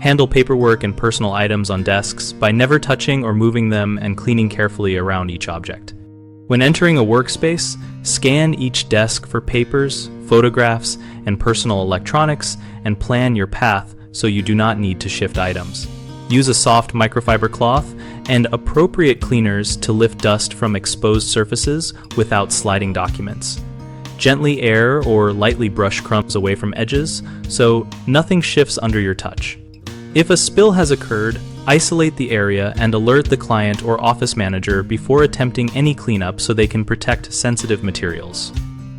Handle paperwork and personal items on desks by never touching or moving them and cleaning carefully around each object. When entering a workspace, scan each desk for papers, photographs, and personal electronics, and plan your path so you do not need to shift items. Use a soft microfiber cloth and appropriate cleaners to lift dust from exposed surfaces without sliding documents. Gently air or lightly brush crumbs away from edges so nothing shifts under your touch. If a spill has occurred, isolate the area and alert the client or office manager before attempting any cleanup so they can protect sensitive materials.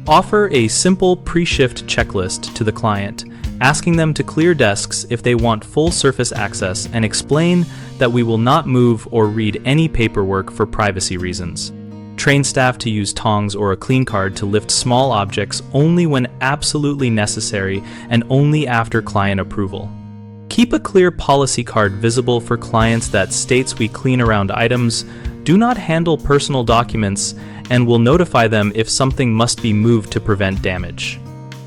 Offer a simple pre-shift checklist to the client, asking them to clear desks if they want full surface access, and explain that we will not move or read any paperwork for privacy reasons. Train staff to use tongs or a clean card to lift small objects only when absolutely necessary and only after client approval. Keep a clear policy card visible for clients that states we clean around items, do not handle personal documents, and will notify them if something must be moved to prevent damage.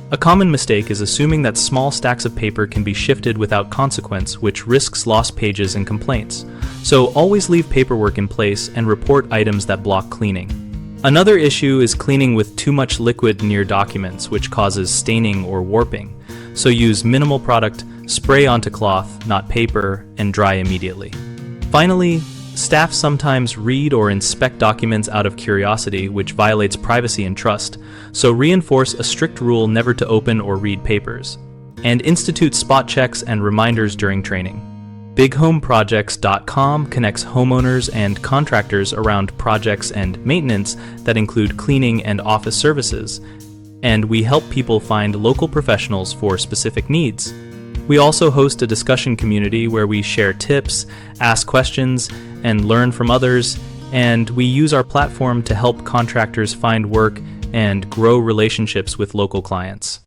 A common mistake is assuming that small stacks of paper can be shifted without consequence, which risks lost pages and complaints. So always leave paperwork in place and report items that block cleaning. Another issue is cleaning with too much liquid near documents, which causes staining or warping. So use minimal product, spray onto cloth, not paper, and dry immediately. Finally, staff sometimes read or inspect documents out of curiosity, which violates privacy and trust, so reinforce a strict rule never to open or read papers, and institute spot checks and reminders during training. BigHomeProjects.com connects homeowners and contractors around projects and maintenance that include cleaning and office services, and we help people find local professionals for specific needs. We also host a discussion community where we share tips, ask questions, and learn from others, and we use our platform to help contractors find work and grow relationships with local clients.